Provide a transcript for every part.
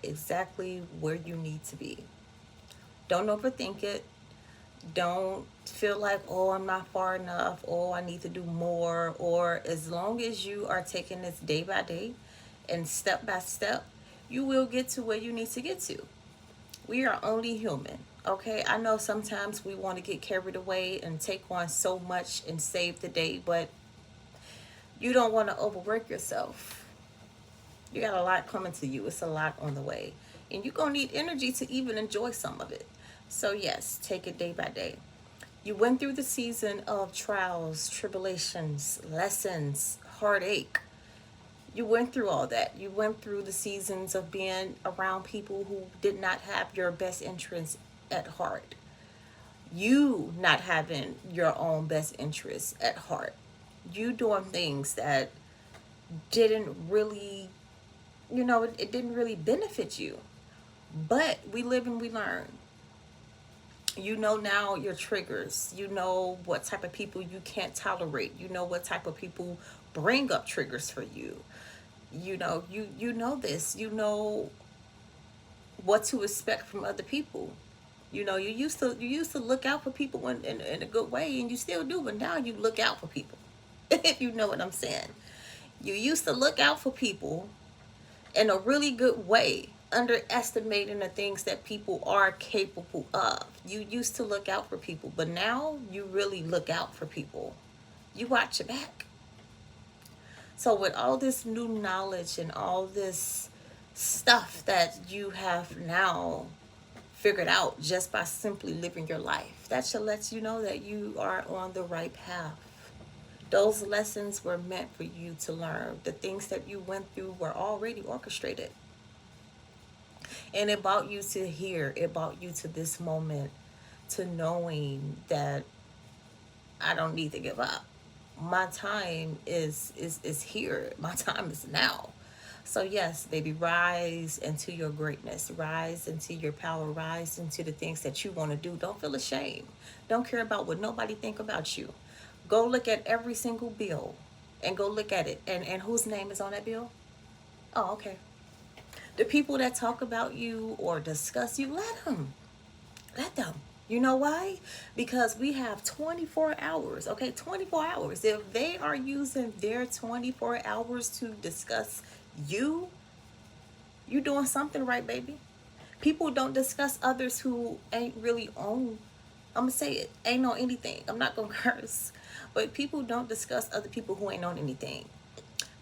exactly where you need to be. Don't overthink it. Don't feel like, oh, I'm not far enough, oh, I need to do more. Or as long as you are taking this day by day and step by step, you will get to where you need to get to. We are only human. Okay, I know sometimes we want to get carried away and take on so much and save the day, but you don't want to overwork yourself. You got a lot coming to you. It's a lot on the way. And you're going to need energy to even enjoy some of it. So, yes, take it day by day. You went through the season of trials, tribulations, lessons, heartache. You went through all that. You went through the seasons of being around people who did not have your best interests at heart. You not having your own best interests at heart. You doing things that didn't really, it didn't really benefit you. But we live and we learn. You know now your triggers. You know what type of people you can't tolerate. You know what type of people bring up triggers for you. You know this. You know what to expect from other people. You used to look out for people in a good way, and you still do, but now you look out for people. If you know what I'm saying. You used to look out for people in a really good way, underestimating the things that people are capable of. You used to look out for people, but now you really look out for people. You watch your back. So, with all this new knowledge and all this stuff that you have now figured out just by simply living your life, that should let you know that you are on the right path. Those lessons were meant for you to learn. The things that you went through were already orchestrated. And it brought you to here. It brought you to this moment, to knowing that I don't need to give up. My time is here. My time is now. So yes, baby, rise into your greatness. Rise into your power. Rise into the things that you want to do. Don't feel ashamed. Don't care about what nobody think about you. Go look at every single bill and go look at it. And whose name is on that bill? Oh, okay. The people that talk about you or discuss you, let them. Let them. You know why? Because we have 24 hours, okay? 24 hours. If they are using their 24 hours to discuss you, you're doing something right, baby. People don't discuss others who ain't really on. I'm gonna say it. Ain't on anything. I'm not gonna curse. But people don't discuss other people who ain't on anything.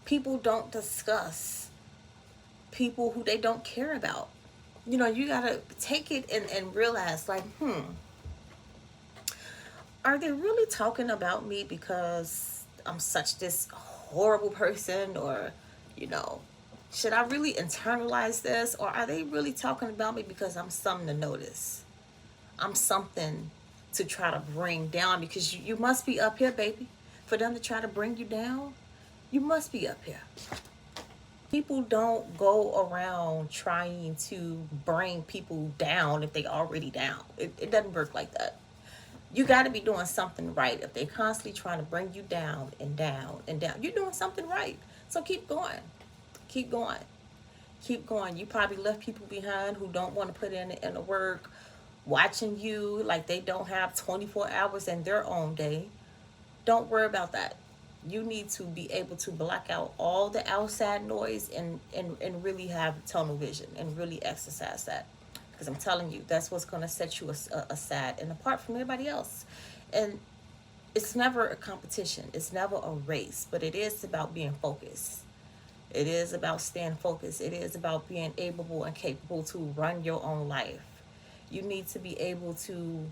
People don't discuss people who they don't care about. You gotta take it and realize, like, are they really talking about me because I'm such this horrible person? Or, you know, should I really internalize this? Or are they really talking about me because I'm something to notice? I'm something to try to bring down, because you must be up here, baby. For them to try to bring you down, you must be up here. People don't go around trying to bring people down if they already down. It doesn't work like that. You got to be doing something right. If they constantly trying to bring you down and down and down, you're doing something right. So keep going. Keep going. Keep going. You probably left people behind who don't want to put in the work, watching you like they don't have 24 hours in their own day. Don't worry about that. You need to be able to block out all the outside noise and really have tunnel vision and really exercise that. Because I'm telling you, that's what's going to set you aside and apart from everybody else. And it's never a competition, it's never a race, but it is about being focused. It is about staying focused. It is about being able and capable to run your own life. You need to be able to,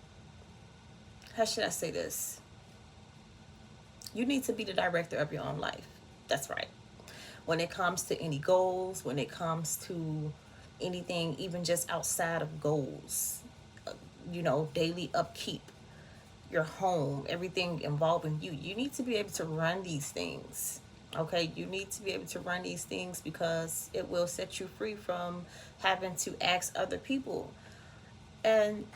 how should I say this? You need to be the director of your own life. That's right. When it comes to any goals, when it comes to anything, even just outside of goals, daily upkeep, your home, everything involving you, you need to be able to run these things. Okay, you need to be able to run these things because it will set you free from having to ask other people. And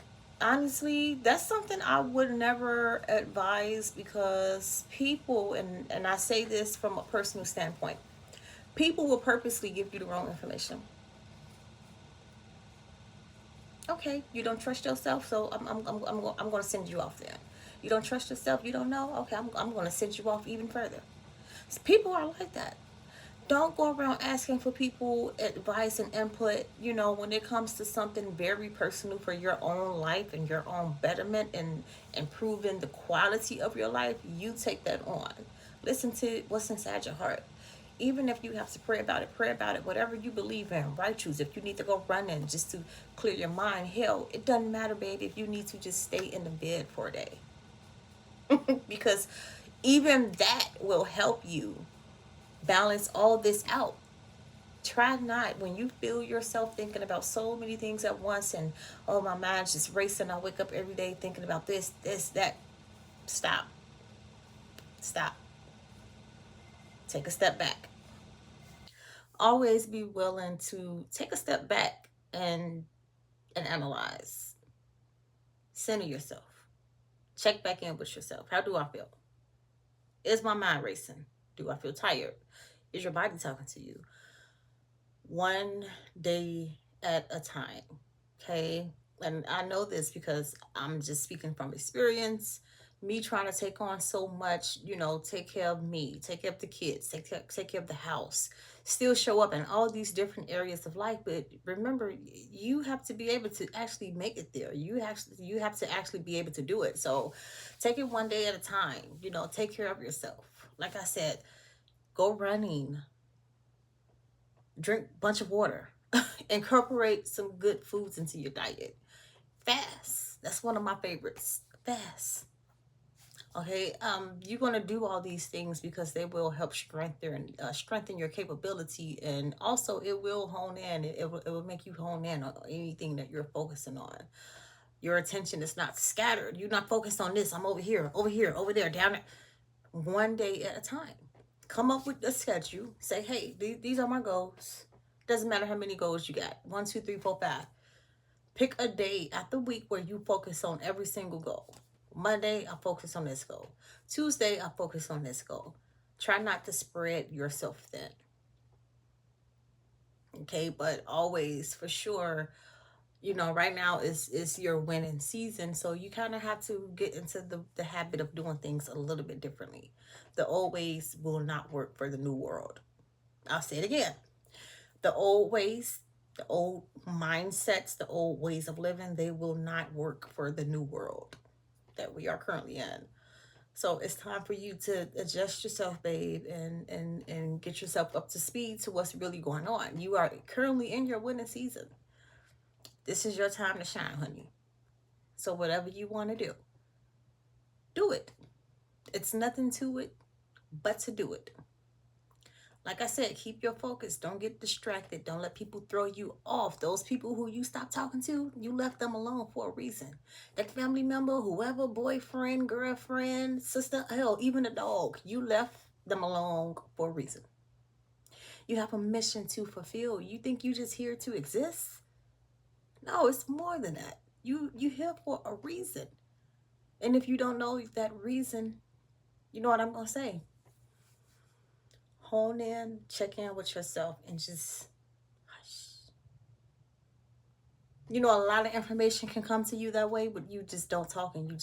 honestly, that's something I would never advise, because people, and I say this from a personal standpoint, people will purposely give you the wrong information. Okay, you don't trust yourself, so I'm going to send you off then. You don't trust yourself, you don't know? Okay, I'm going to send you off even further. So people are like that. Don't go around asking for people advice and input, when it comes to something very personal for your own life and your own betterment and improving the quality of your life. You take that on. Listen to what's inside your heart. Even if you have to pray about it, whatever you believe in, right? Choose. If you need to go running just to clear your mind, hell, it doesn't matter, baby, if you need to just stay in the bed for a day. Because even that will help you balance all this out. Try not, when you feel yourself thinking about so many things at once and, oh, my mind's just racing, I wake up every day thinking about this, that. Stop. Stop. Take a step back. Always be willing to take a step back and analyze. Center yourself. Check back in with yourself. How do I feel? Is my mind racing? Do I feel tired? Is your body talking to you? One day at a time. Okay. And I know this because I'm just speaking from experience. Me trying to take on so much, take care of me, take care of the kids, take care of the house, still show up in all these different areas of life. But remember, you have to be able to actually make it there. You have to actually be able to do it. So take it one day at a time. Take care of yourself. Like I said, go running, drink a bunch of water, incorporate some good foods into your diet. Fast. That's one of my favorites. Fast. Okay. You're gonna do all these things because they will help strengthen your capability, and also it will hone in. It will make you hone in on anything that you're focusing on. Your attention is not scattered. You're not focused on this. I'm over here, over there, down there. One day at a time. Come up with a schedule. Say, hey, these are my goals. Doesn't matter how many goals you got. 1, 2, 3, 4, 5. Pick a day at the week where you focus on every single goal. Monday, I focus on this goal. Tuesday, I focus on this goal. Try not to spread yourself thin. Okay, but always for sure, right now is your winning season. So you kind of have to get into the habit of doing things a little bit differently. The old ways will not work for the new world. I'll say it again. The old ways, the old mindsets, the old ways of living, they will not work for the new world that we are currently in. So it's time for you to adjust yourself, babe, and get yourself up to speed to what's really going on. You are currently in your winning season. This is your time to shine, honey. So whatever you want to do it. It's nothing to it but to do it. Like I said, keep your focus. Don't get distracted. Don't let people throw you off. Those people who you stopped talking to, you left them alone for a reason. That family member, whoever, boyfriend, girlfriend, sister, hell, even a dog, you left them alone for a reason. You have a mission to fulfill. You think you just here to exist? No, it's more than that. You here for a reason. And if you don't know that reason, you know what I'm gonna say? Hone in, check in with yourself, and just hush. A lot of information can come to you that way, but you just don't talk, and you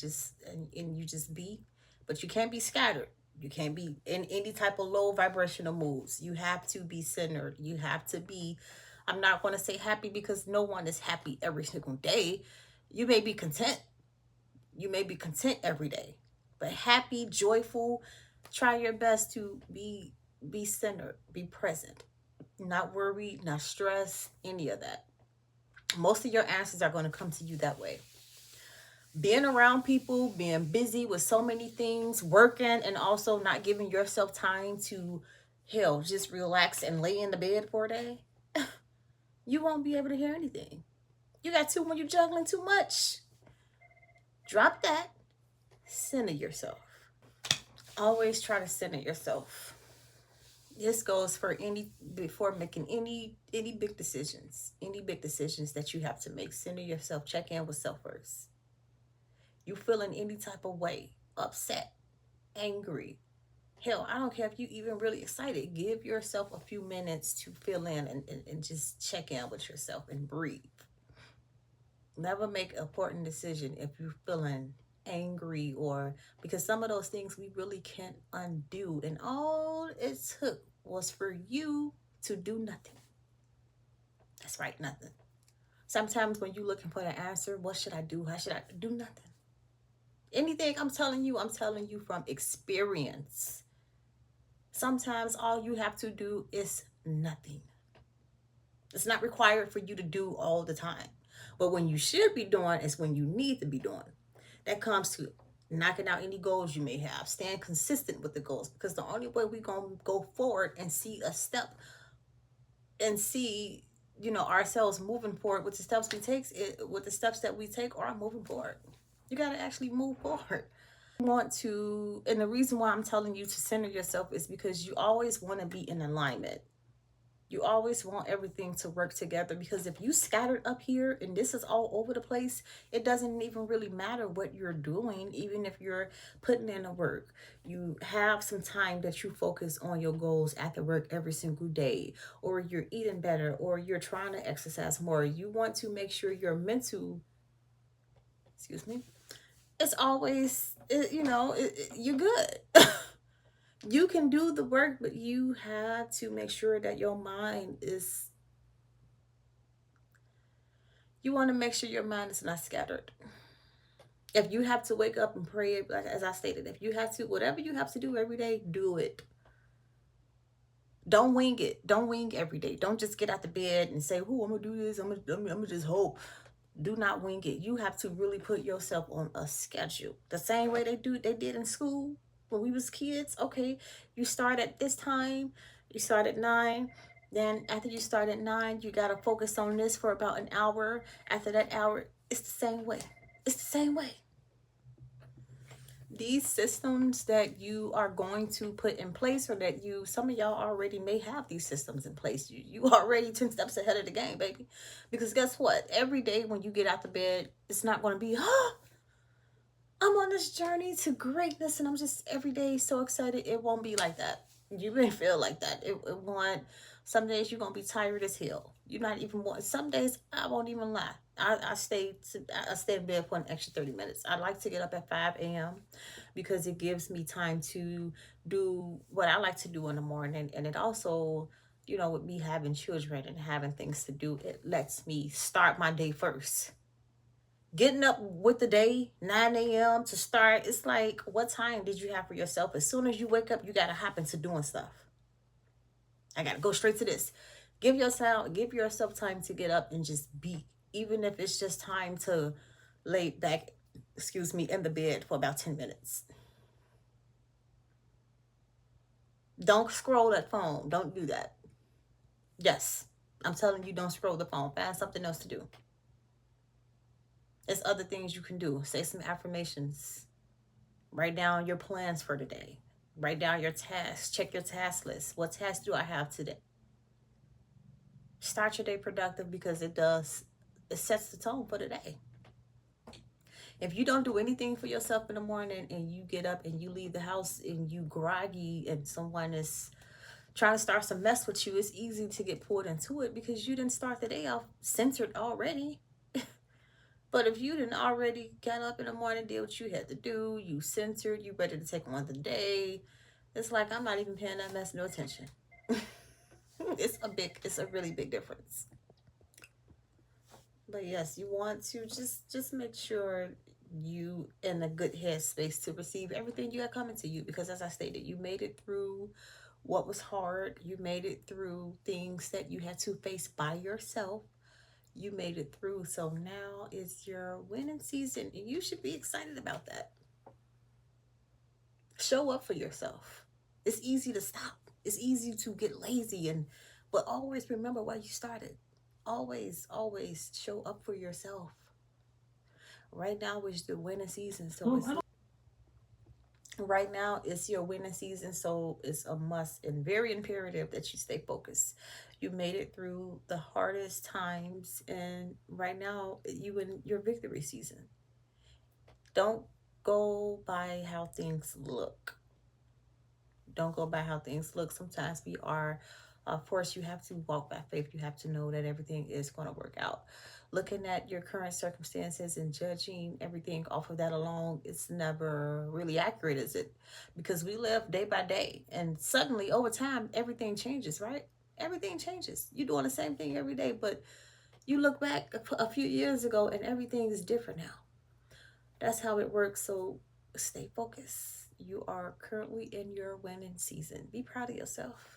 just be. But you can't be scattered. You can't be in any type of low vibrational moods. You have to be centered. You have to be, I'm not going to say happy, because no one is happy every single day. You may be content. You may be content every day, but happy, joyful. Try your best to be centered, be present, not worried, not stressed, any of that. Most of your answers are going to come to you that way. Being around people, being busy with so many things, working, and also not giving yourself time to, hell, just relax and lay in the bed for a day, you won't be able to hear anything. You got too, when you're juggling too much. Drop that. Center yourself. Always try to center yourself. This goes for any, before making any big decisions that you have to make. Center yourself. Check in with self first. You feeling any type of way, upset, angry, hell, I don't care if you even really excited. Give yourself a few minutes to feel in, and just check in with yourself and breathe. Never make an important decision if you're feeling angry, or because some of those things we really can't undo. And all it took was for you to do nothing. That's right, nothing. Sometimes when you're looking for the answer, what should I do? How should I do? Nothing? Anything I'm telling you from experience. Sometimes all you have to do is nothing. It's not required for you to do all the time. But when you should be doing is when you need to be doing. That comes to knocking out any goals you may have, staying consistent with the goals, because the only way we're going to go forward and see a step and see, ourselves moving forward with the steps we take, with the steps that we take are moving forward. You got to actually move forward. Want to, and the reason why I'm telling you to center yourself is because you always want to be in alignment. You always want everything to work together, because if you scattered up here and this is all over the place, it doesn't even really matter what you're doing. Even if you're putting in the work, you have some time that you focus on your goals at the work every single day, or you're eating better, or you're trying to exercise more. You want to make sure your mental, excuse me, it's always, you're good. You can do the work, but you have to make sure that your mind is, you want to make sure your mind is not scattered. If you have to wake up and pray, like as I stated, if you have to, whatever you have to do every day, do it. Don't wing it. Don't wing every day. Don't just get out the bed and say, "Oh, I'm gonna do this. I'm gonna just hope." Do not wing it. You have to really put yourself on a schedule. The same way they did in school when we was kids. Okay, you start at this time, you start at 9. Then after you start at 9, you gotta focus on this for about an hour. After that hour, it's the same way. It's the same way. These systems that you are going to put in place, or that some of y'all already may have these systems in place, you already 10 steps ahead of the game, baby. Because guess what, every day when you get out the bed, it's not going to be, oh, I'm on this journey to greatness and I'm just every day so excited. It won't be like that. You may feel like that. It won't. Some days you're gonna be tired as hell. You're not even want. Some days I won't even lie. I stay in bed for an extra 30 minutes. I like to get up at 5 a.m. because it gives me time to do what I like to do in the morning, and it also, with me having children and having things to do, it lets me start my day first. Getting up with the day, 9 a.m. to start, it's like, what time did you have for yourself? As soon as you wake up, you got to hop into doing stuff. I got to go straight to this. Give yourself time to get up and just be, even if it's just time to lay back, excuse me, in the bed for about 10 minutes. Don't scroll that phone. Don't do that. Yes, I'm telling you, don't scroll the phone. Find something else to do. There's other things you can do. Say some affirmations. Write down your plans for the day. Write down your tasks. Check your task list. What tasks do I have today? Start your day productive, because it sets the tone for the day. If you don't do anything for yourself in the morning and you get up and you leave the house and you groggy and someone is trying to start some mess with you, it's easy to get pulled into it because you didn't start the day off centered already. But if you didn't already get up in the morning, did what you had to do, you centered, you ready to take on the day, it's like, I'm not even paying that mess no attention. It's a really big difference. But yes, you want to just make sure you in a good headspace to receive everything you got coming to you, because as I stated, you made it through what was hard. You made it through things that you had to face by yourself. You made it through. So now is your winning season, and you should be excited about that. Show up for yourself. It's easy to stop. It's easy to get lazy, but always remember why you started. Always, always show up for yourself. Right now is the winning season, so it's right now it's your winning season, so it's a must and very imperative that you stay focused. You made it through the hardest times, and right now you in your victory season. Don't go by how things look. Don't go by how things look. Sometimes we are Of course, you have to walk by faith. You have to know that everything is going to work out. Looking at your current circumstances and judging everything off of that alone, it's never really accurate, is it? Because we live day by day, and suddenly over time, everything changes, right? Everything changes. You're doing the same thing every day, but you look back a few years ago and everything is different now. That's how it works. So stay focused. You are currently in your winning season. Be proud of yourself.